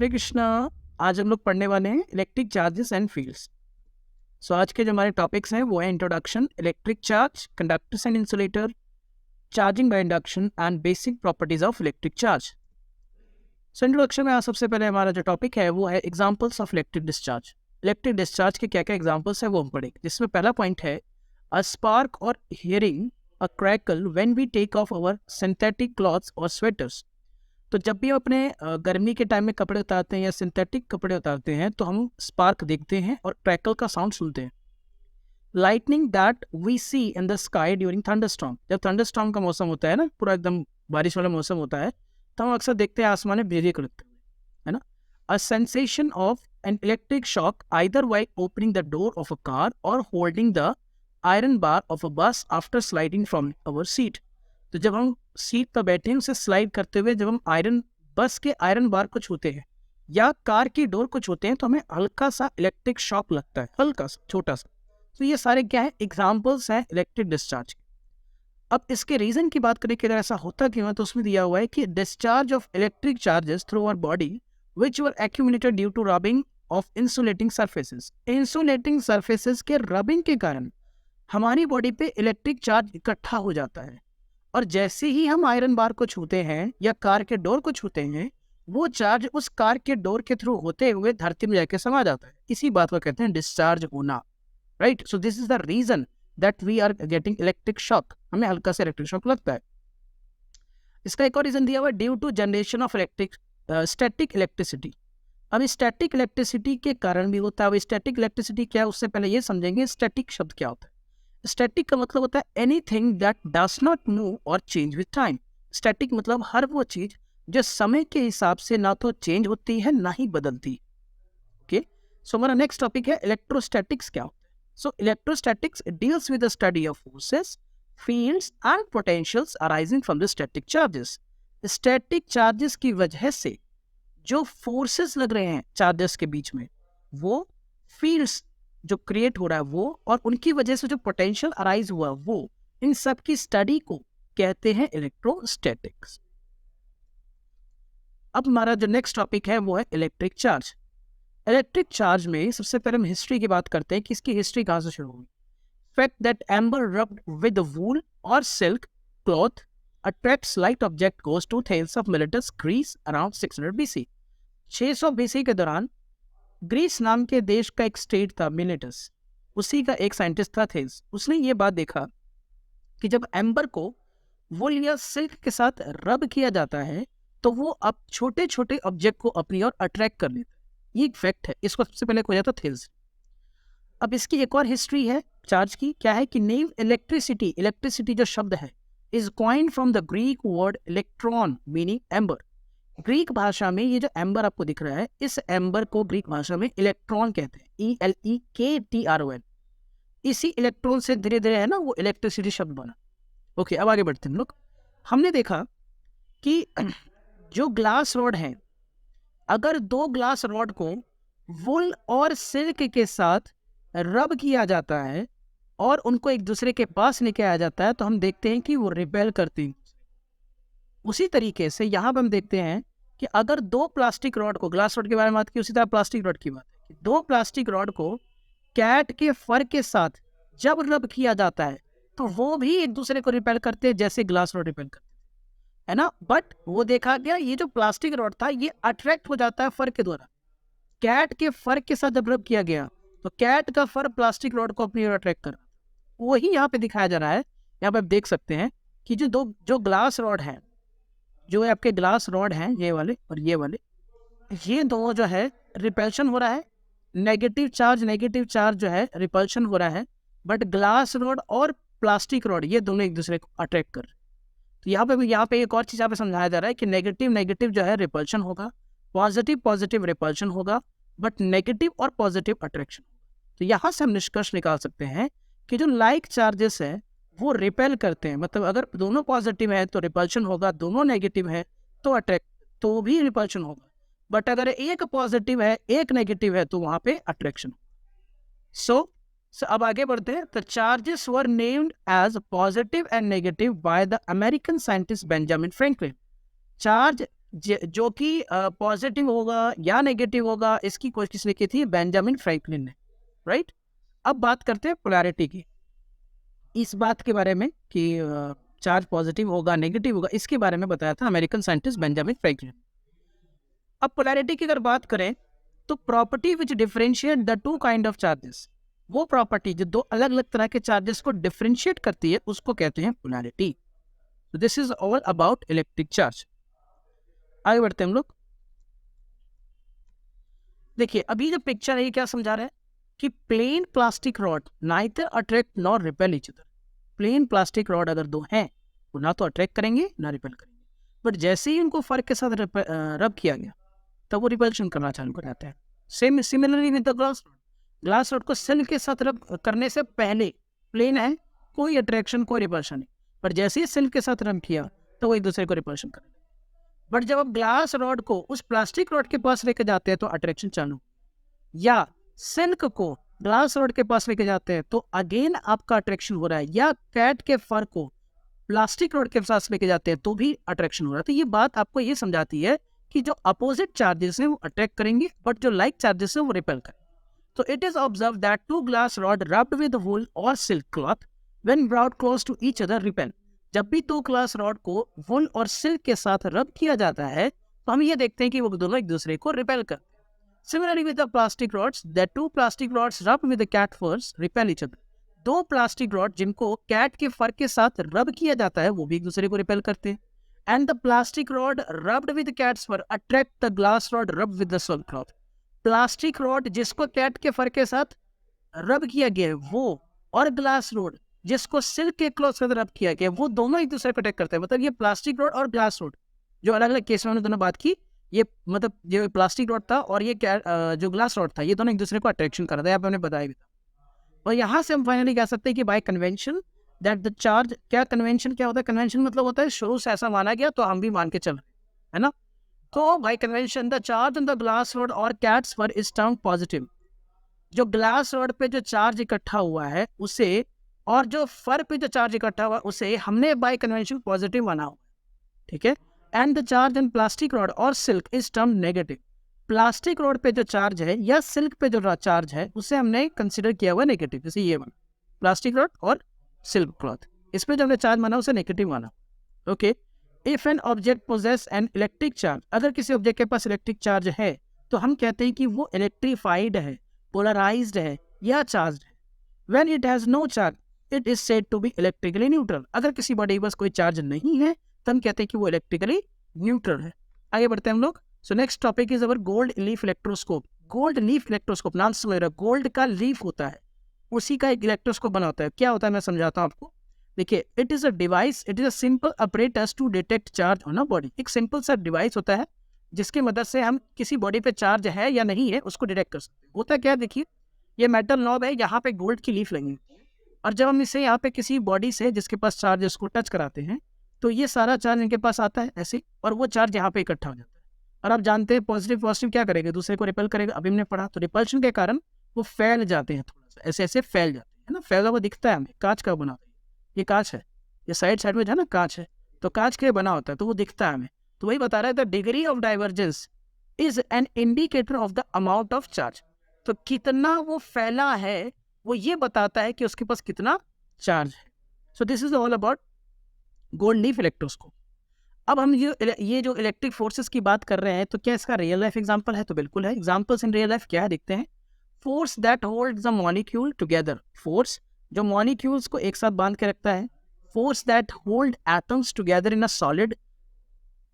हरे कृष्णा। आज हम लोग पढ़ने वाले हैं इलेक्ट्रिक चार्जेस एंड फील्ड्स। सो आज के जो हमारे टॉपिक्स हैं वो है introduction, electric charge, conductors and insulator, charging by induction and basic properties of electric charge. So introduction में आज सबसे पहले हमारा जो टॉपिक है वो है examples of electric discharge. Electric discharge के क्या क्या एग्जांपल्स है वो हम पढ़ेंगे, जिसमें पहला पॉइंट है अ स्पार्क और hearing a crackle when we take off our synthetic clothes और स्वेटर्स। तो जब भी हम अपने गर्मी के टाइम में कपड़े उतारते हैं या सिंथेटिक कपड़े उतारते हैं तो हम स्पार्क देखते हैं और क्रैकल का साउंड सुनते हैं। Lightning that we see in the sky during thunderstorm. जब थंडरस्टॉर्म का मौसम होता है ना, पूरा एकदम बारिश वाला मौसम होता है, तो हम अक्सर देखते हैं आसमान में बिजली कड़कते हुए, है ना। A sensation of an electric shock either while opening the door of a car or holding the iron bar of a bus after sliding from our seat. तो जब हम सीट पर बैठे हैं उसे स्लाइड करते हुए जब हम बस के आयरन बार को छूते हैं या कार की डोर को छूते हैं तो हमें हल्का सा इलेक्ट्रिक शॉक लगता है, हल्का सा, छोटा सा। तो ये सारे क्या है, एग्जांपल्स हैं इलेक्ट्रिक डिस्चार्ज के। अब इसके रीजन की बात करें कि अगर ऐसा होता क्यों है, तो उसमें दिया हुआ है कि discharge of electric charges through our body which were accumulated due to rubbing of insulating surfaces. Insulating surfaces के रबिंग के कारण हमारी बॉडी पे इलेक्ट्रिक चार्ज इकट्ठा हो जाता है, और जैसे ही हम आयरन बार को छूते हैं या कार के डोर को छूते हैं, वो चार्ज उस कार के डोर के थ्रू होते हुए धरती में जाके समा जाता है। इसी बात को कहते हैं डिस्चार्ज होना, right. So this is the reason that we are getting electric shock, हमें हल्का से इलेक्ट्रिक शॉक लगता है। इसका एक और रीजन दिया हुआ है due to generation of static electricity. अब स्टैटिक इलेक्ट्रिसिटी के कारण भी होता है। अब स्टैटिक इलेक्ट्रिसिटी क्या है, उससे पहले ये समझेंगे स्टैटिक शब्द क्या होता है। स्टैटिक का मतलब होता है anything that does not move और चेंज विद टाइम। स्टैटिक मतलब हर वो चीज जो समय के हिसाब से ना तो चेंज होती है ना ही बदलती। ओके, सो हमारा नेक्स्ट टॉपिक है इलेक्ट्रोस्टैटिक्स क्या होता है। So electrostatics deals with the study of forces, fields and potentials arising from the static charges. Static charges की वजह से जो फोर्सेस लग रहे हैं चार्जेस के बीच में, वो फील्ड्स जो क्रिएट हो रहा है वो, और उनकी वजह से जो पोटेंशियल अराइज हुआ वो, इन सब की स्टडी को कहते हैं इलेक्ट्रोस्टैटिक्स। अब हमारा जो नेक्स्ट टॉपिक है वो है इलेक्ट्रिक चार्ज। इलेक्ट्रिक चार्ज में सबसे पहले हम हिस्ट्री की बात करते हैं कि इसकी हिस्ट्री कहाँ से शुरू हुई। Fact that amber rubbed with wool और silk cloth attracts light object goes to Thales of Miletus Greece around 600 BC। 600 BC के दौरान ग्रीस नाम के देश का एक स्टेट था मिलेटस, उसी का एक साइंटिस्ट था थेल्स। उसने ये बात देखा कि जब एम्बर को वुल या सिल्क के साथ रब किया जाता है तो वो अब छोटे छोटे ऑब्जेक्ट को अपनी ओर अट्रैक्ट कर लेता है। ये एक फैक्ट है, इसको सबसे पहले खोजा था थेल्स। अब इसकी एक और हिस्ट्री है चार्ज की, क्या है कि नेम इलेक्ट्रिसिटी, इलेक्ट्रिसिटी जो शब्द है is coined from the Greek word electron meaning amber. Greek भाषा में ये जो एम्बर आपको दिख रहा है, इस एम्बर को ग्रीक भाषा में इलेक्ट्रॉन कहते हैं, ELEKTRON। इसी इलेक्ट्रॉन से धीरे धीरे है ना वो इलेक्ट्रिसिटी शब्द बना। ओके, अब आगे बढ़ते हैं हम लोग। हमने देखा कि जो ग्लास रॉड है, अगर दो ग्लास रॉड को वुल और सिल्क के साथ रब किया जाता है और उनको एक दूसरे के पास लेके आया जाता है तो हम देखते हैं कि वो रिपेल करती हैं। उसी तरीके से यहाँ पर हम देखते हैं कि अगर दो प्लास्टिक रॉड को, ग्लास रॉड के बारे में बात की, उसी तरह प्लास्टिक रॉड की बात है कि दो प्लास्टिक रॉड को कैट के फर के साथ जब रब किया जाता है तो वो भी एक दूसरे को रिपेल करते हैं जैसे ग्लास रॉड रिपेल करते है ना। बट वो देखा गया ये जो प्लास्टिक रॉड था ये अट्रैक्ट हो जाता है फर के द्वारा। कैट के फर के साथ जब रब किया गया तो कैट का फर प्लास्टिक रॉड को अपनी ओर अट्रैक्ट कर रहा है। वही यहाँ पे दिखाया जा रहा है। यहाँ पे आप देख सकते हैं कि जो ग्लास रॉड है, जो आपके ग्लास रॉड हैं ये वाले और ये वाले, ये दोनों जो है रिपल्शन हो रहा है, नेगेटिव चार्ज जो है रिपल्शन हो रहा है। बट ग्लास रॉड और प्लास्टिक रॉड ये दोनों एक दूसरे को अट्रैक्ट कर रहे हैं। तो यहाँ पे एक और चीज़ यहाँ पे समझाया जा रहा है कि नेगेटिव जो है रिपल्शन होगा, पॉजिटिव रिपल्शन होगा, बट नेगेटिव और पॉजिटिव अट्रैक्शन। तो यहाँ से हम निष्कर्ष निकाल सकते हैं कि जो लाइक चार्जेस है वो रिपेल करते हैं। मतलब अगर दोनों पॉजिटिव है तो रिपल्शन होगा, दोनों नेगेटिव है तो अट्रैक्ट तो भी रिपल्शन होगा। बट अगर एक पॉजिटिव है एक नेगेटिव है तो वहाँ पे अट्रैक्शन। सो अब आगे बढ़ते हैं। The charges were named as positive and negative by the American scientist Benjamin Franklin. Charge जो कि पॉजिटिव होगा या नेगेटिव होगा, इसकी कोशिश लिखी थी बेंजामिन फ्रैंकलिन ने, राइट। अब बात करते हैं पोलैरिटी की। इस बात के बारे में कि चार्ज पॉजिटिव होगा नेगेटिव होगा, इसके बारे में बताया था अमेरिकन साइंटिस्ट बेंजामिन फ्रैंकलिन। अब पोलैरिटी की अगर बात करें तो property which differentiate the two kind of charges, वो प्रॉपर्टी जो दो अलग अलग तरह के चार्जेस को डिफरेंशिएट करती है उसको कहते हैं polarity. This is all about electric charge. आगे बढ़ते हैं हम लोग। देखिए अभी जो पिक्चर है ये क्या समझा रहा है कि plain plastic rod neither attract nor repel each other. Plain plastic rod अगर दो हैं वो ना तो अट्रैक्ट करेंगे ना रिपेल करेंगे, बट जैसे ही उनको फर्क के साथ रब किया गया तब वो रिपल्शन करना चालू कर जाते हैं। Same similarly with the glass rod, glass rod को सेल के साथ रब करने से पहले प्लेन है, कोई अट्रैक्शन कोई रिपल्शन नहीं, पर जैसे ही सेल के साथ रब किया तो वो एक दूसरे को रिपल्शन करेंगे। बट जब आप ग्लास रॉड को उस प्लास्टिक रॉड के पास लेके जाते हैं तो अट्रैक्शन चालू, या सिल्क को ग्लास रॉड के पास लेके जाते हैं तो अगेन आपका अट्रैक्शन हो रहा है, या कैट के फर को प्लास्टिक रॉड के पास लेके जाते हैं तो भी अट्रैक्शन हो रहा है। तो ये बात आपको ये समझाती है कि जो अपोजिट चार्जेस हैं वो अट्रैक्ट करेंगे बट जो लाइक चार्जेस हैं वो रिपेल करेंगे। तो it is observe that two glass rod rubbed with wool और silk cloth when brought close to each other repel. जब भी दो ग्लास रॉड को वूल और सिल्क के साथ रब किया जाता है तो हम ये देखते हैं कि वो दोनों एक दूसरे को रिपेल करते हैं। Similarly with the plastic rods, the two plastic rods rubbed with the cat furs repel each other. दो प्लास्टिक रॉड जिनको कैट के फर के साथ रब किया जाता है वो भी एक दूसरे को रिपेल करते हैं। And the plastic rod rubbed with cat's fur attract the glass rod rubbed with the silk cloth. Plastic rod जिसको कैट के फर के साथ रब किया गया है वो, और ग्लास रॉड जिसको सिल्क के क्लॉथ से रब किया गया है वो, दोनों एक दूसरे को अटैक करते हैं। मतलब ये प्लास्टिक रॉड और ग्लास रॉड जो अलग अलग केस में हमने दोनों बात की, ये मतलब जो प्लास्टिक रॉड था और ये जो ग्लास रॉड था ये दोनों एक दूसरे को अट्रैक्शन कर रहा था, यहाँ पे हमने बताया भी था। और यहाँ से हम फाइनली कह सकते हैं कि bye convention that the charge, क्या कन्वेंशन क्या होता है? कन्वेंशन मतलब होता है शुरू से ऐसा माना गया तो हम भी मान के चल रहे है ना। तो by convention the charge on the glass rod और cat's fur is termed positive. जो ग्लास रॉड पे जो चार्ज इकट्ठा हुआ है उसे, और जो फर पे जो चार्ज इकट्ठा हुआ उसे हमने बाय कन्वेंशन पॉजिटिव माना हुआ, ठीक है। And the charge in plastic rod और silk is term negative. Plastic rod पे जो चार्ज है या सिल्क पे जो चार्ज है उसे हमने कंसिडर किया हुआ नेगेटिव। जैसे ये वन प्लास्टिक रॉड और सिल्क क्लॉथ, इस पे जो हमने चार्ज माना उसे नेगेटिव माना, okay. If an object possesses an electric charge, अगर किसी ऑब्जेक्ट के पास इलेक्ट्रिक चार्ज है तो हम कहते हैं कि वो इलेक्ट्रीफाइड है, पोलराइज्ड है या चार्ज है। When it has no charge it is said to be electrically neutral. अगर किसी बॉडी के पास कोई चार्ज नहीं है तो हम कहते हैं कि वो इलेक्ट्रिकली न्यूट्रल है। आगे बढ़ते हैं हम लोग। So next topic is our gold leaf electroscope. Gold leaf electroscope, नाम समझ रहे हो, गोल्ड का लीफ होता है उसी का एक इलेक्ट्रोस्कोप बना होता है। क्या होता है मैं समझाता हूँ आपको। देखिए it is a device, it is a simple apparatus to detect charge on a body. एक सिंपल सा डिवाइस होता है जिसकी मदद से हम किसी बॉडी पे चार्ज है या नहीं है उसको डिटेक्ट कर सकते हैं। होता क्या है, देखिए ये मेटल नॉब है, यहाँ पे गोल्ड की लीफ लगी और जब हम इसे यहाँ पे किसी बॉडी से जिसके पास चार्ज है उसको टच कराते हैं तो ये सारा चार्ज इनके पास आता है ऐसे, और वो चार्ज यहाँ पे इकट्ठा हो जाता है। और आप जानते हैं पॉजिटिव पॉजिटिव क्या करेगा, दूसरे को रिपेल करेगा। अभी हमने पढ़ा तो रिपल्शन के कारण वो फैल जाते हैं, थोड़ा सा ऐसे ऐसे फैल जाते हैं, है ना। फैला हुआ दिखता है हमें, कांच का बना होता है, ये कांच है, ये साइड साइड में जो है ना कांच है, तो कांच के बना होता है तो वो दिखता है हमें। तो वही बता रहा है the degree of divergence is an indicator of the amount of charge. तो कितना वो फैला है वो ये बताता है कि उसके पास कितना चार्ज है। So this is all about gold leaf electroscope. अब हम ये जो इलेक्ट्रिक फोर्सेस की बात कर रहे हैं तो क्या इसका रियल लाइफ एग्जांपल है? तो बिल्कुल है। एग्जांपल्स इन रियल लाइफ क्या है देखते हैं। Force that hold the molecule together, force जो मॉलिक्यूल्स को एक साथ बांध के रखता है। Force that hold atoms together in a solid,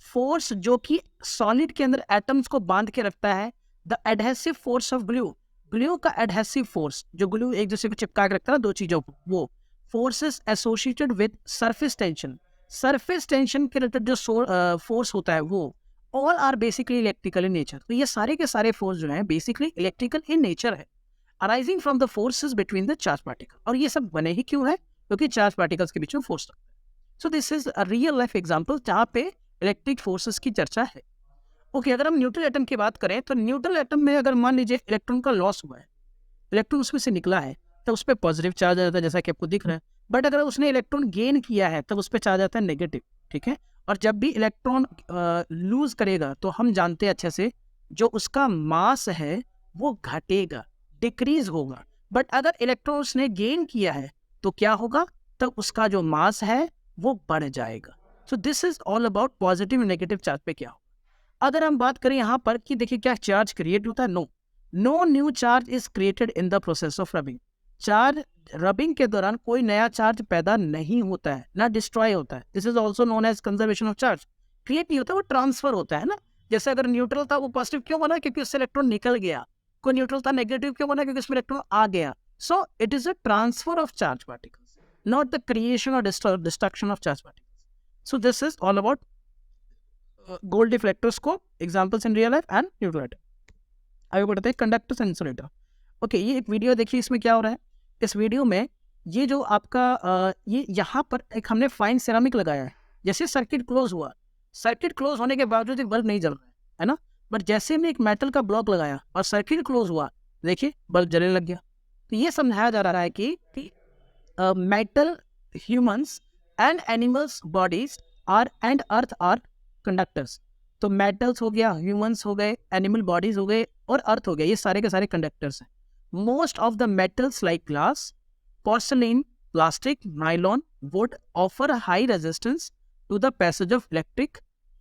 force जो कि सॉलिड के अंदर एटम्स को बांध के रखता है। The adhesive force of glue, glue का एडहेसिव फोर्स, जो ग्लू एक दूसरे को चिपका के रखता है ना दो चीजों को, वो forces associated with surface tension, surface tension के रिलेटेड जो फोर्स होता है वो, all are basically electrical in nature. तो ये सारे के सारे फोर्स जो है बेसिकली इलेक्ट्रिकल इन नेचर है, arising from the forces between the charge particle. और ये सब बने ही क्यों है? क्योंकि चार्ज पार्टिकल्स के बीच में फोर्स लगता है। So this is a real life example जहाँ पे इलेक्ट्रिक फोर्सेस की चर्चा है। ओके, अगर हम न्यूट्रल एटम की बात करें तो न्यूट्रल एटम में अगर मान लीजिए इलेक्ट्रॉन का लॉस हुआ है, इलेक्ट्रॉन उसमें से निकला है तो उस पर पॉजिटिव चार्ज आ जाता है जैसा कि आपको दिख रहा है। बट अगर उसने इलेक्ट्रॉन गेन किया है तब उस पर चार्ज आता है नेगेटिव, ठीक है। और जब भी इलेक्ट्रॉन लूज करेगा तो हम जानते हैं अच्छे से जो उसका मास है वो घटेगा, डिक्रीज होगा। बट अगर इलेक्ट्रॉन उसने गेन किया है तो क्या होगा, तब उसका जो मास है वो बढ़ जाएगा। सो this is all about positive negative charge पे क्या होगा। अगर हम बात करें यहाँ पर कि देखिए क्या चार्ज क्रिएट होता है, no new charge is created in the process of rubbing. Charge rubbing के दौरान कोई नया चार्ज पैदा नहीं होता है, ना डिस्ट्रॉय होता है। This is also known as conservation of charge. Create नहीं होता, वो ट्रांसफर होता है ना। जैसे अगर न्यूट्रल था वो पॉजिटिव क्यों बना, क्योंकि उससे इलेक्ट्रॉन निकल गया। कोई न्यूट्रल था नेगेटिव क्यों बना, क्योंकि उसमें इलेक्ट्रॉन आ गया। So it is a transfer of charge particles, not the creation और destruction of charge particles. So this is all about gold leaf electroscope, examples in real life and neutral atom. आगे बढ़ते हैं कंडक्टर्स एंड इंसुलेटर। ओके, ये एक video देखिए, इसमें क्या हो रहा है। इस वीडियो में ये जो आपका ये यहाँ पर एक हमने फाइन सिरामिक लगाया है। जैसे सर्किट क्लोज हुआ, सर्किट क्लोज होने के बावजूद एक बल्ब नहीं जल रहा है ना। बट जैसे हमने एक मेटल का ब्लॉक लगाया और सर्किट क्लोज हुआ, देखिए बल्ब जलने लग गया। तो ये समझाया जा रहा है कि metal, humans and animals bodies are and earth are conductors. तो मेटल्स हो गया, ह्यूमंस हो गए, एनिमल बॉडीज हो गए और अर्थ हो गया, ये सारे के सारे कंडक्टर्स हैं। Most of the metals like glass, porcelain, plastic, nylon would offer a high resistance to the passage of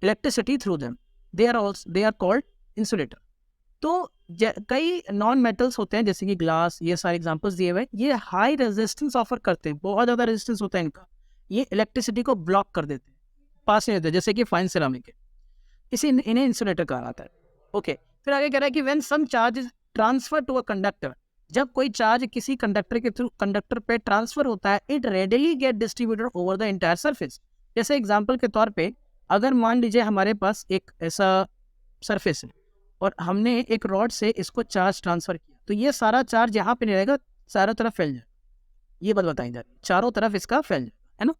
electricity through them. They are called insulator. तो कई नॉन मेटल्स होते हैं जैसे कि ग्लास, ये सारे एग्जांपल्स दिए हुए, ये हाई रेजिस्टेंस ऑफर करते हैं, बहुत ज़्यादा रेजिस्टेंस होता है इनका, ये इलेक्ट्रिसिटी को ब्लॉक कर देते हैं, पास नहीं होते, जैसे कि फाइन सिरामिक है, इन्हें इंसुलेटर कहा जाता है। ओके, फिर आगे कह रहा है कि when some charge is transfer to a conductor, जब कोई चार्ज किसी कंडक्टर के थ्रू कंडक्टर पे ट्रांसफर होता है, it readily get distributed over the entire surface. जैसे एग्जांपल के तौर पे अगर मान लीजिए हमारे पास एक ऐसा सरफेस है और हमने एक रॉड से इसको चार्ज ट्रांसफर किया, तो ये सारा चार्ज यहाँ पे नहीं रहेगा, चारों तरफ फैल जाएगा। ये बात बताई जा रही है, चारों तरफ इसका फैल जाएगा, है ना।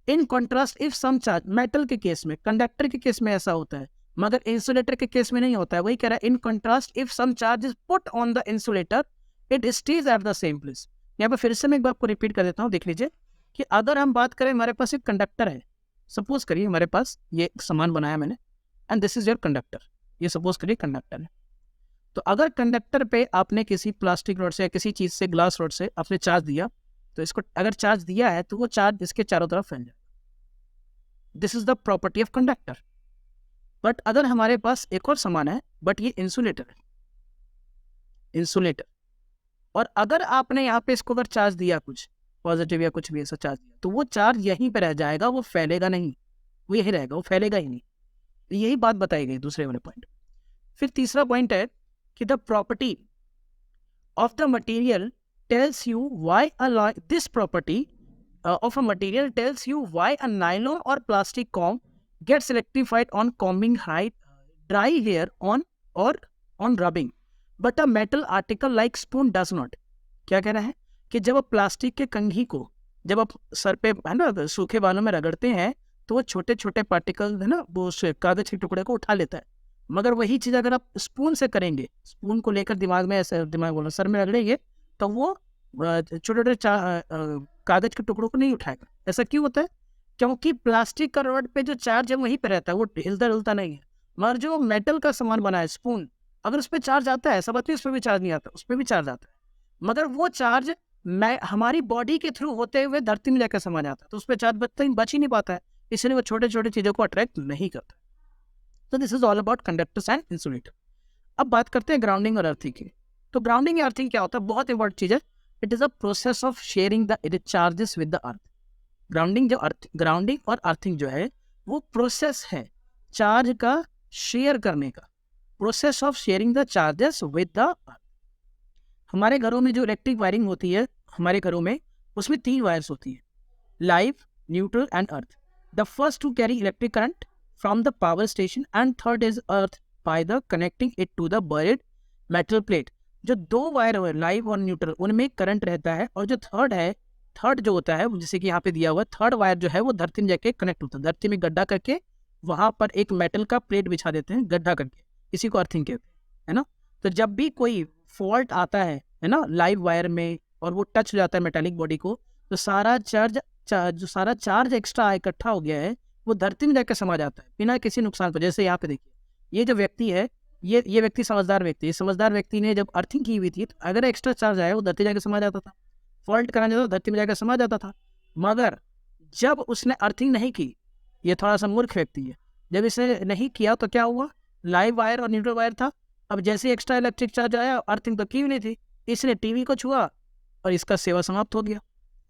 In contrast if some charge, metal के केस में, कंडक्टर के केस में ऐसा होता है, मगर इंसुलेटर के केस में नहीं होता है। वही कह रहा है, in contrast if some charge is put on the insulator it stays at the same place. यहाँ पर फिर से मैं एक बात को रिपीट कर देता हूँ, देख लीजिए कि अगर हम बात करें, हमारे पास एक कंडक्टर है, सपोज करिए हमारे पास ये सामान बनाया मैंने and this is your conductor, ये सपोज करिए कंडक्टर है। तो अगर कंडक्टर पे आपने किसी प्लास्टिक रॉड से या किसी चीज़ से, ग्लास रॉड से आपने चार्ज दिया, तो इसको अगर चार्ज दिया है तो वो चार्ज इसके चारों तरफ फैल जाएगा। This is the property of conductor. But अगर हमारे पास एक और सामान है, बट ये इंसुलेटर है, इंसुलेटर, और अगर आपने यहाँ पे इसको अगर चार्ज दिया कुछ पॉजिटिव या कुछ भी ऐसा चार्ज दिया, तो वो चार्ज यहीं पे रह जाएगा, वो फैलेगा नहीं, वो यही रहेगा, वो फैलेगा ही नहीं। यही बात बताई गई दूसरे वाले पॉइंट। फिर तीसरा पॉइंट है कि the property of the material tells you why this property of a material tells you why a nylon or plastic comb gets electrified on combing dry hair on rubbing, but a metal article like spoon does not. क्या कह रहा है कि जब आप plastic के कंघी को जब आप सर पे, है ना, सूखे बालों में रगड़ते हैं, तो वो छोटे छोटे पार्टिकल, है ना, वो कागज के टुकड़े को उठा लेता है। मगर वही चीज़ अगर आप स्पून से करेंगे, स्पून को लेकर दिमाग में ऐसे, दिमाग बोलो, सर में रगड़ेंगे, तो वो छोटे छोटे कागज के टुकड़ों को नहीं उठाएगा। ऐसा क्यों होता है? क्योंकि प्लास्टिक का रॉड पे जो चार्ज है वहीं पे रहता है, वो हिलता डुलता नहीं है। मगर जो मेटल का सामान बना है, स्पून, अगर उस पर चार्ज आता है, ऐसा बात नहीं उस पर भी चार्ज नहीं आता, उस पर भी चार्ज आता है, मगर वो चार्ज हमारी बॉडी के थ्रू होते हुए धरती में जाकर समा जाता है, तो उस पर चार्ज बच ही नहीं पाता है, इसलिए वो छोटे छोटे चीज़ों को अट्रैक्ट नहीं करता। तो this is all about conductors and insulator. अब बात करते हैं ग्राउंडिंग और अर्थिंग की। तो ग्राउंडिंग या अर्थिंग क्या होता है? बहुत इंपॉर्टेंट चीज़ है। It is a process of sharing the charges with the earth. Grounding और अर्थिंग जो है वो प्रोसेस है चार्ज का शेयर करने का, process of sharing the charges with the earth. हमारे घरों में जो इलेक्ट्रिक वायरिंग होती है हमारे घरों में, उसमें 3 वायर्स होती है, live, neutral and earth. The first two carry electric current from the power station and third is earth by the connecting it to the buried metal plate. जो 2 वायर है लाइव और न्यूट्रल, उनमें current रहता है, और जो third जो होता है, जैसे कि यहाँ पे दिया हुआ, थर्ड वायर जो है वो धरती में जाके कनेक्ट होता है, धरती में गड्ढा करके वहाँ पर एक मेटल का प्लेट बिछा देते हैं गड्ढा करके, इसी को अर्थिंग कहते हैं, है ना। तो जब भी कोई फॉल्ट आता है ना, लाइव वायर में, और वो टच हो जाता है मेटालिक बॉडी को, तो सारा चार्ज एक्स्ट्रा इकट्ठा हो गया है, वो धरती में जाकर समा जाता है बिना किसी नुकसान पर। जैसे यहाँ पे देखिए, ये जो व्यक्ति है, ये व्यक्ति समझदार व्यक्ति है। समझदार व्यक्ति ने जब अर्थिंग की हुई थी तो अगर एक्स्ट्रा चार्ज आया वो धरती जाकर समा जाता था, फॉल्ट कराने जाता धरती में जाकर समा जाता था। मगर जब उसने अर्थिंग नहीं की, ये थोड़ा सा मूर्ख व्यक्ति है, जब इसे नहीं किया तो क्या हुआ, लाइव वायर और न्यूट्रल वायर था। अब जैसे एक्स्ट्रा इलेक्ट्रिक चार्ज आया, अर्थिंग तो की हुई नहीं थी, इसने टीवी को छुआ और इसका सेवा समाप्त हो गया,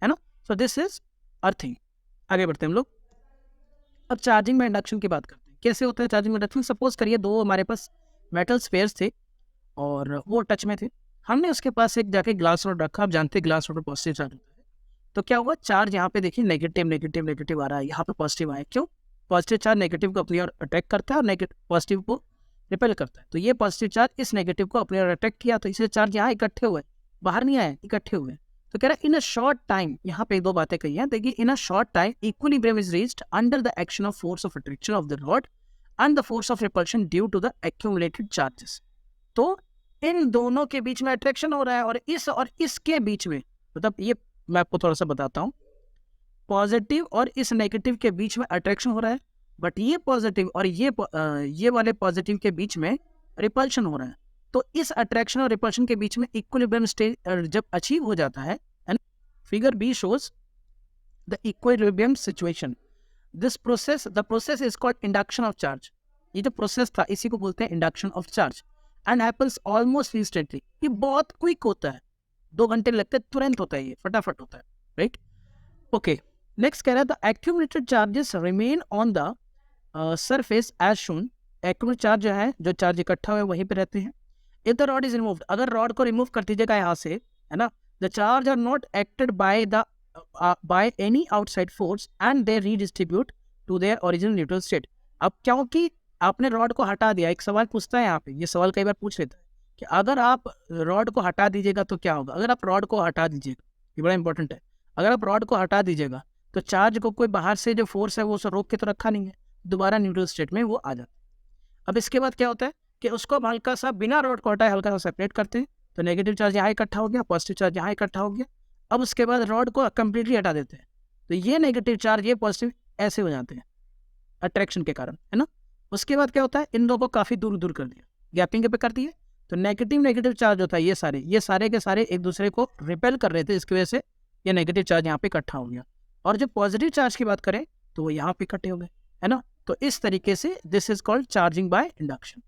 है ना। सो दिस इज अर्थिंग। आगे बढ़ते हैं हम लोग। अब चार्जिंग में इंडक्शन की बात करते हैं, कैसे होता है चार्जिंग में इंडक्शन। सपोज करिए दो हमारे पास मेटल स्फेयर्स थे और वो टच में थे, हमने उसके पास एक जाके ग्लास रॉड रखा। आप जानते हैं ग्लास रॉड पर पॉजिटिव चार्ज होता है, तो क्या हुआ, चार्ज यहाँ पे देखिए नेगेटिव नेगेटिव नेगेटिव आ रहा है, यहाँ पे पॉजिटिव आया। क्यों, पॉजिटिव चार्ज नेगेटिव को अपनी ओर अटैक करता है और नेगेटिव पॉजिटिव को रिपेल करता है। तो ये पॉजिटिव चार्ज इस नेगेटिव को अपनी ओर अटैक किया, तो इससे चार्ज यहाँ इकट्ठे हुए, बाहर नहीं आए, इकट्ठे हुए। तो कह रहा है इन अ शॉर्ट टाइम, यहाँ पे दो बातें कही हैं, देखिए in a short time equilibrium is reached under the action of force of attraction of the rod and the force of repulsion due to the accumulated charges. तो इन दोनों के बीच में अट्रैक्शन हो रहा है और इसके बीच में, मतलब ये मैं आपको थोड़ा सा बताता हूँ, पॉजिटिव और इस नेगेटिव के बीच में अट्रैक्शन हो रहा है, बट ये पॉजिटिव और ये वाले पॉजिटिव के बीच में रिपल्शन हो रहा है। तो इस अट्रैक्शन और रिपल्शन के बीच में इक्विलिब्रियम स्टेज जब अचीव हो जाता है, figure B shows the equilibrium situation. The process is called induction of charge. ये जो प्रोसेस था इसी को बोलते हैं induction of charge and happens almost instantly. ये बहुत क्विक होता है, 2 घंटे लगते हैं, तुरंत होता है, ये फटाफट होता है, राइट। ओके, नेक्स्ट कह रहा है the accumulated charges remain on the surface as shown. Accumulated charge जो है, जो चार्ज इकट्ठा हुआ है वहीं पे रहते हैं। If the rod is removed, अगर रॉड को रिमूव कर दीजिएगा यहाँ से, है ना, the charge are not acted by any outside force and they redistribute to their original neutral state. अब क्योंकि आपने रॉड को हटा दिया, एक सवाल पूछता है यहाँ पे, ये सवाल कई बार पूछ लेता है कि अगर आप रॉड को हटा दीजिएगा तो क्या होगा। अगर आप रॉड को हटा दीजिएगा, ये बड़ा इंपॉर्टेंट है, अगर आप रॉड को हटा दीजिएगा तो चार्ज को कोई बाहर से जो फोर्स है वो उसे रोक के तो रखा नहीं है, दोबारा न्यूट्रल स्टेट में वो आ जाता है। अब इसके बाद क्या होता है कि उसको हम हल्का सा बिना रॉड को हटाए हल्का सा सेपरेट करते हैं, तो नेगेटिव चार्ज यहाँ इकट्ठा हो गया, पॉजिटिव चार्ज यहाँ इकट्ठा हो गया। अब उसके बाद रॉड को कंप्लीटली हटा देते हैं, तो ये नेगेटिव चार्ज ये पॉजिटिव ऐसे हो जाते हैं अट्रैक्शन के कारण, है ना। उसके बाद क्या होता है, इन दो को काफ़ी दूर दूर कर दिया, गैपिंग पे कर दिए, तो नेगेटिव चार्ज होता है, ये सारे के सारे एक दूसरे को रिपेल कर रहे थे, इसकी वजह से ये नेगेटिव चार्ज यहाँ पे इकट्ठा हो गया। और जब पॉजिटिव चार्ज की बात करें तो वो यहाँ पे इकट्ठे हो गए, है ना। तो इस तरीके से this is called charging by induction.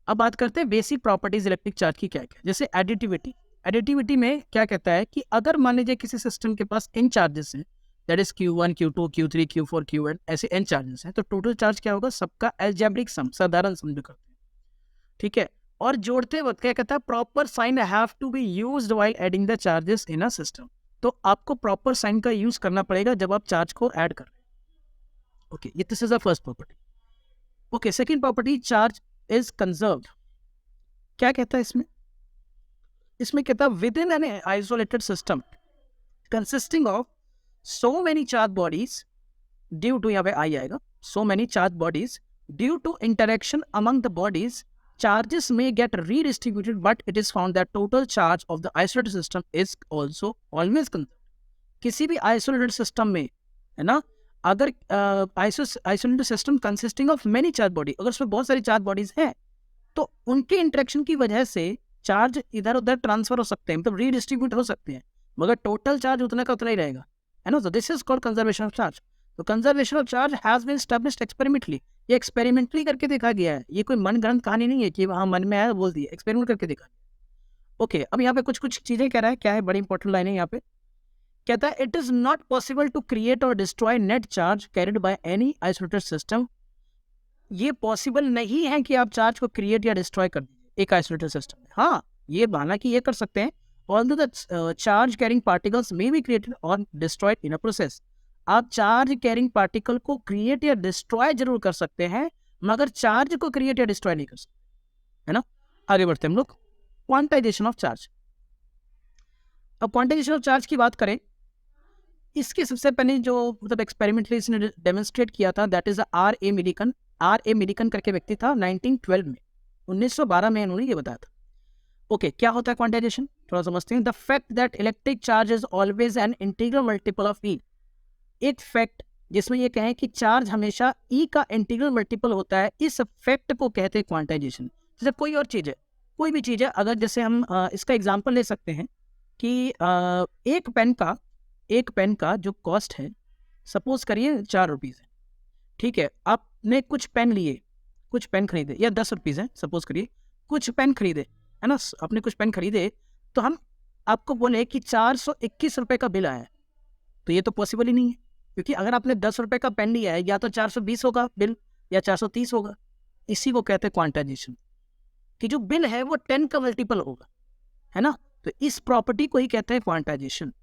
अब बात करते हैं बेसिक प्रॉपर्टीज इलेक्ट्रिक चार्ज की क्या क्या। जैसे एडिटिविटी, एडिटिविटी में क्या कहता है कि अगर मान लीजिए किसी सिस्टम के पास n चार्जेस हैं, that is Q1 Q2 Q3 Q4 Qn, ऐसे n चार्जेस हैं, तो टोटल चार्ज क्या होगा, सबका अलजेब्रिक सम, साधारण सम जो करते हैं, ठीक है। और जोड़ते वक्त क्या कहता है, proper sign have to be used while adding the charges in a system. तो आपको प्रॉपर साइन का यूज करना पड़ेगा जब आप चार्ज को ऐड कर रहे हैं। ओके, ये this is the first property. Okay, second property, charge is conserved. क्या कहता है इसमें कहता है with in an isolated system consisting of so many charge bodies due to, यहाँ पे आई आएगा, so many charge bodies due to interaction among the bodies, charges may get redistributed, but it is found that total charge of the isolated system is also always conserved. किसी भी isolated system में, है ना, अगर isolated system consisting of many charge body, अगर उसमें बहुत सारी charge bodies हैं तो उनके इंटरेक्शन की वजह से चार्ज इधर उधर ट्रांसफर हो सकते हैं, मतलब रीडिस्ट्रीब्यूट हो सकते हैं, मगर टोटल चार्ज उतना का उतना ही रहेगा, है ना। तो this is called conservation of charge. तो conservation of charge has been established experimentally, ये एक्सपेरिमेंटली करके देखा गया है, ये कोई मन गढ़ंत कहानी नहीं है कि वहाँ मन में आया बोल दिया, एक्सपेरिमेंट करके देखा। ओके, अब यहाँ पे कुछ चीजें कह रहा है, क्या है, बड़ी इंपॉर्टेंट लाइन है यहाँ पे, कहता है it is not possible to create और destroy net charge carried by any isolated system. ये पॉसिबल नहीं है कि आप चार्ज को क्रिएट या डिस्ट्रॉय कर दीजिए एक आइसोलेटेड सिस्टम में। हाँ, ये हालांकि ये कर सकते हैं, although the charge carrying particles may be created or destroyed in a process। आप चार्ज कैरिंग पार्टिकल को क्रिएट या डिस्ट्रॉय जरूर कर सकते हैं, मगर चार्ज को क्रिएट या डिस्ट्रॉय नहीं कर सकते, है ना। आगे बढ़ते हैं हम लोग, क्वांटाइजेशन ऑफ चार्ज। अब क्वांटाइजेशन ऑफ चार्ज की बात करें, इसके सबसे पहले जो मतलब एक्सपेरिमेंटली इसने डेमोन्स्ट्रेट किया था, that is R A Millikan करके व्यक्ति था 1912 में, 1912 में इन्होंने ये बताया था। ओके, क्या होता है क्वांटाइजेशन, थोड़ा समझते हैं। The fact that electric charge is always an integral multiple of E. एक फैक्ट जिसमें ये कहें कि चार्ज हमेशा ई का इंटीग्रल मल्टीपल होता है, इस फैक्ट को कहते हैं क्वांटाइजेशन। जैसे कोई और चीज़ है, कोई भी चीज़ है, अगर जैसे हम इसका एग्जांपल ले सकते हैं कि एक पेन का जो कॉस्ट है, सपोज करिए 4 रुपीज़ है, ठीक है। आपने कुछ पेन लिए, कुछ पेन खरीदे, या 10 रुपीज़ है सपोज करिए, कुछ पेन खरीदे, है ना, आपने कुछ पेन खरीदे, तो हम आपको बोले कि 421 रुपये का बिल आया है, तो ये तो पॉसिबल ही नहीं है, क्योंकि अगर आपने 10 रुपये का पेन लिया है, या तो 420 होगा बिल, या 430 होगा। इसी को कहते हैं क्वांटाइजेशन, कि जो बिल है वो 10 का मल्टीपल होगा, है ना। तो इस प्रॉपर्टी को ही कहते हैं क्वांटाइजेशन,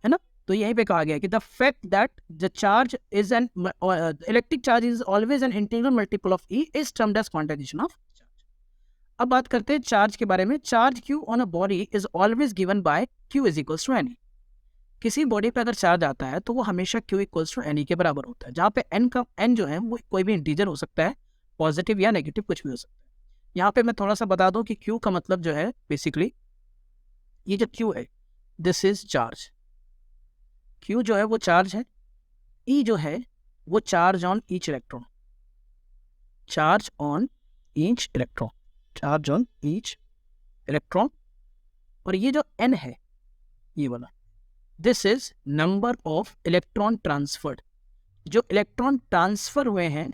है ना। तो यहीं पे कहा गया कि the fact that the charge is an electric charge is always an integral multiple of e is termed as quantisation of charge. अब बात करते हैं चार्ज के बारे में। Charge q on a body is always given by q is equals to n. किसी बॉडी पे अगर चार्ज आता है तो वो हमेशा क्यू इक्वल्स टू एन के बराबर होता है, जहाँ पे एन जो है वो कोई भी इंटीजर हो सकता है, पॉजिटिव या नेगेटिव कुछ भी हो सकता है। यहाँ पे मैं थोड़ा सा बता दूं कि क्यू का मतलब जो है बेसिकली, ये जो क्यू है दिस इज चार्ज। क्यू जो है वो चार्ज है, ई जो है वो charge on each electron, charge on each electron, charge on each electron. और ये जो एन है ये वाला, this is number of electron transferred. जो इलेक्ट्रॉन ट्रांसफर हुए हैं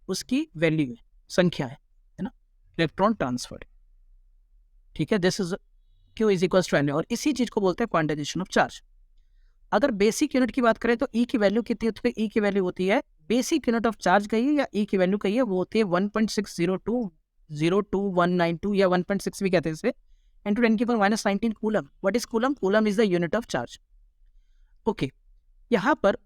उसकी वैल्यू है, संख्या है ना, इलेक्ट्रॉन ट्रांसफर्ड, ठीक है। This is q is equal to n, और इसी चीज को बोलते हैं क्वांटाइजेशन ऑफ चार्ज। अगर बेसिक यूनिट की बात करें तो ई की वैल्यू कितनी होती है? ई की वैल्यू होती है, बेसिक यूनिट ऑफ चार्ज कहिए या ई की वैल्यू कहिए, वो होती है 1.602 या 1.6 भी कहते हैं इसे, into 10⁻⁻19 coulomb. What is coulomb? Coulomb is the unit of charge. Okay, यहाँ पर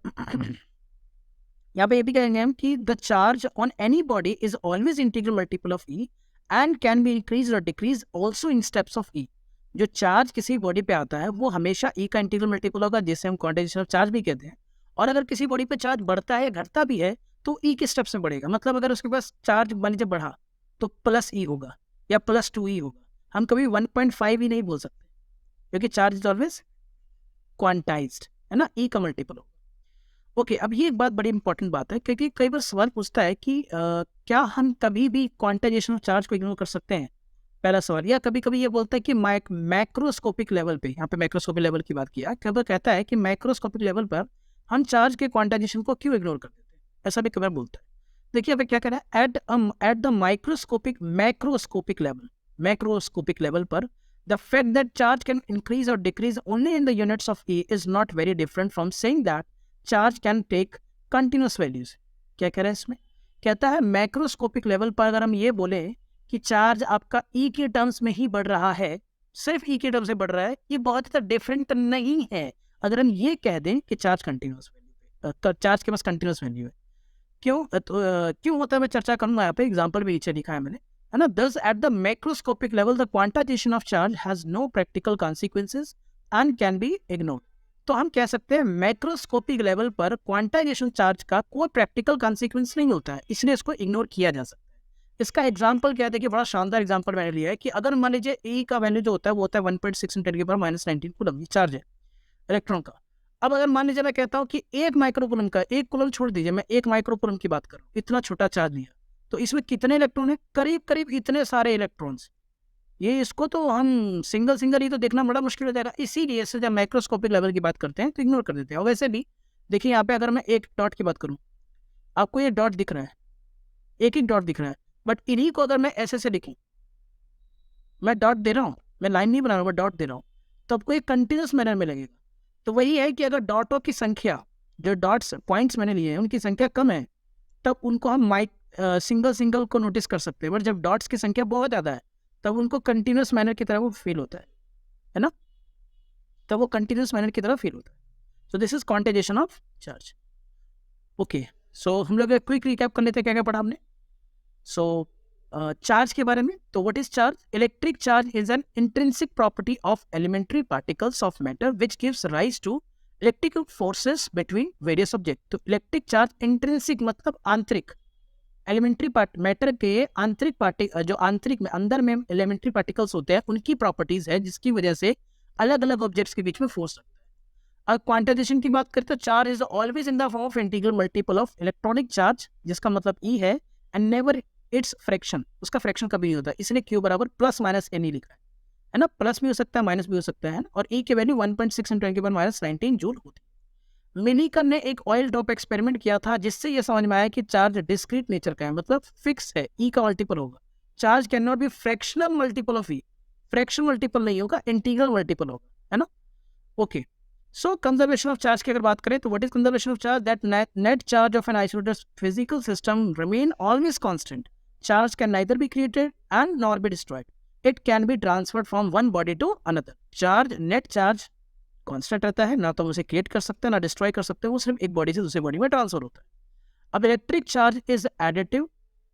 ये भी कहेंगे हम कि the charge on any body is always integral multiple of E and can be increase और decrease also in steps of E. जो charge किसी बॉडी पे आता है वो हमेशा ई का इंटीग्रल मल्टीपल होगा, जिसे हम क्वांटाइजेशन ऑफ चार्ज भी कहते हैं। और अगर किसी बॉडी पे चार्ज बढ़ता है या घटता भी है तो ई के स्टेप से बढ़ेगा। मतलब अगर उसके पास चार्ज मान लीजिए बढ़ा तो प्लस ई होगा या +2 ई होगा। हम कभी 1.5 ही नहीं बोल सकते, क्योंकि चार्ज इज ऑलवेज क्वांटाइज्ड, है ना, ई का मल्टीपल होगा। ओके, अब ये एक बात बड़ी इंपॉर्टेंट बात है, क्योंकि कई बार सवाल पूछता है कि क्या हम कभी भी क्वांटाइजेशन ऑफ चार्ज को इग्नोर कर सकते हैं, पहला सवाल। या कभी कभी ये बोलता है कि मैक्रोस्कोपिक लेवल पे, यहाँ पे मैक्रोस्कोपिक लेवल की बात किया, कभी कहता है कि मैक्रोस्कोपिक लेवल पर हम चार्ज के क्वांटाइजेशन को क्यों इग्नोर कर देते हैं, ऐसा भी कभी बोलता है। देखिए अब क्या कह रहा है, एट द मैक्रोस्कोपिक लेवल पर the fact that charge can increase or decrease only in the units of E is not very different from saying that charge can take continuous values। क्या कह रहा है इसमें? कहता है मैक्रोस्कोपिक लेवल पर अगर हम ये बोले कि चार्ज आपका E के टर्म्स में ही बढ़ रहा है, सिर्फ E के टर्म्स से बढ़ रहा है, ये बहुत ज़्यादा डिफरेंट नहीं है अगर हम ये कह दें कि चार्ज कंटिन्यूस वैल्यू पे, चार्ज के पास कंटिन्यूस वैल्यू है। क्यों होता है, मैं चर्चा करूंगा यहाँ पे, एग्जाम्पल भी नीचे लिखा है मैंने, है ना। Thus at the macroscopic level the quantization of charge has no practical consequences and can be ignored। तो हम कह सकते हैं मैक्रोस्कोपिक लेवल पर क्वांटाइजेशन चार्ज का कोई प्रैक्टिकल कॉन्सिक्वेंस नहीं होता है, इसलिए इसको इग्नोर किया जा सकता है। इसका एग्जांपल क्या है, देखिए बड़ा शानदार एग्जांपल मैंने लिया है कि अगर मान लीजिए ई का वैल्यू जो होता है वो होता है 1.6 × 10⁻19 कूलम, ये चार्ज है इलेक्ट्रॉन का। अब अगर मान लीजिए मैं कहता हूँ कि 1 माइक्रोकूलम का, 1 कूलम छोड़ दीजिए, मैं 1 माइक्रोकूलम की बात करूँ, इतना छोटा चार्ज लिया, तो इसमें कितने इलेक्ट्रॉन है? करीब करीब इतने सारे इलेक्ट्रॉन्स। ये इसको तो हम सिंगल ही तो देखना बड़ा मुश्किल हो जाएगा, इसीलिए इससे जब माइक्रोस्कोपिक लेवल की बात करते हैं तो इग्नोर कर देते हैं। और वैसे भी देखिए यहाँ पे अगर मैं एक डॉट की बात करूँ, आपको ये डॉट दिख रहा है, एक डॉट दिख रहा है, बट इन्हीं को अगर मैं ऐसे से लिखूँ, मैं डॉट दे रहा हूँ, मैं लाइन नहीं बना रहा हूँ, मैं डॉट दे रहा हूँ, तो आपको एक कंटिन्यूस मैनर में लगेगा। तो वही है कि अगर डॉटों की संख्या, जो डॉट्स पॉइंट्स मैंने लिए हैं उनकी संख्या कम है, तब उनको हम सिंगल को नोटिस कर सकते हैं। बट जब डॉट्स की संख्या बहुत ज़्यादा है तब उनको कंटिन्यूस मैनर की तरह वो फील होता है ना, तब वो कंटिन्यूस मैनर की तरह फील होता है। So this is quantization of charge. Okay, so हम लोग क्विक रिकैप कर लेते हैं क्या क्या पढ़ा हमने। सो चार्ज के बारे में, तो what is charge? Electric charge is an intrinsic property of elementary particles of matter which gives rise to electrical forces between various object. तो इलेक्ट्रिक चार्ज इंट्रिंसिक मतलब आंतरिक, एलिमेंट्री मैटर के आंतरिक जो आंतरिक में अंदर में एलिमेंट्री पार्टिकल्स होते हैं उनकी प्रॉपर्टीज है, जिसकी वजह से अलग अलग ऑब्जेक्ट्स के बीच में फोर्स लगता है। अब क्वांटाइजेशन की बात करें तो charge is always in the form of integral multiple of electronic charge, जिसका मतलब ई है, एंड नेवर इट्स फ्रैक्शन, उसका फ्रैक्शन कभी नहीं होता, इसलिए क्यू बराबर प्लस माइनस एन ही लिखा है ना, प्लस भी हो सकता है माइनस भी हो सकता है, और ई की वैल्यू 1.6 × 10⁻19 जूल होती है। मिलीकन ने एक ऑयल ड्रॉप एक्सपेरिमेंट किया था जिससे यह समझ में आया कि चार्ज डिस्क्रीट नेचर का है, मतलब फिक्स है, ई का मल्टीपल होगा। Charge can not be fractional multiple of e, fraction multiple नहीं होगा, इंटीग्रल मल्टीपल होगा, है ना। Okay, so conservation of charge की अगर बात करें तो what is conservation of charge? That net charge of an isolated physical system remain always constant. Charge can neither be created and nor be destroyed, it can be transferred from one body to another. Charge, net charge constant रहता है, ना तो हम उसे create कर सकते हैं ना डिस्ट्रॉय कर सकते हैं, वो सिर्फ एक बॉडी से दूसरी बॉडी में ट्रांसफर होता है। अब electric charge is additive,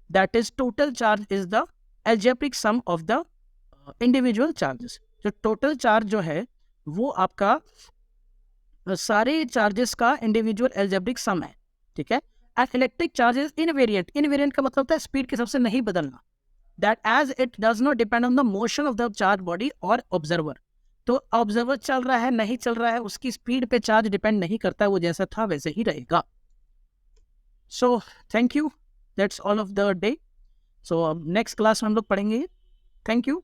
that is total charge is the algebraic sum of the individual charges. जो टोटल चार्ज जो है वो आपका सारे चार्जेस का इंडिविजुअल एल्जेब्रिक सम है, ठीक है। And electric charge is invariant, invariant का मतलब होता है स्पीड के हिसाब से नहीं बदलना, that as it does not depend on the motion of the charge body और ऑब्जर्वर। तो ऑब्जर्वर चल रहा है नहीं चल रहा है, उसकी स्पीड पे चार्ज डिपेंड नहीं करता है, वो जैसा था वैसे ही रहेगा। So thank you, that's all of the day. So next class में हम लोग पढ़ेंगे। थैंक यू,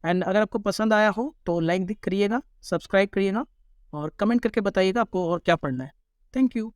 एंड अगर आपको पसंद आया हो तो लाइक करिएगा, सब्सक्राइब करिएगा और कमेंट करके बताइएगा आपको और क्या पढ़ना है। Thank you.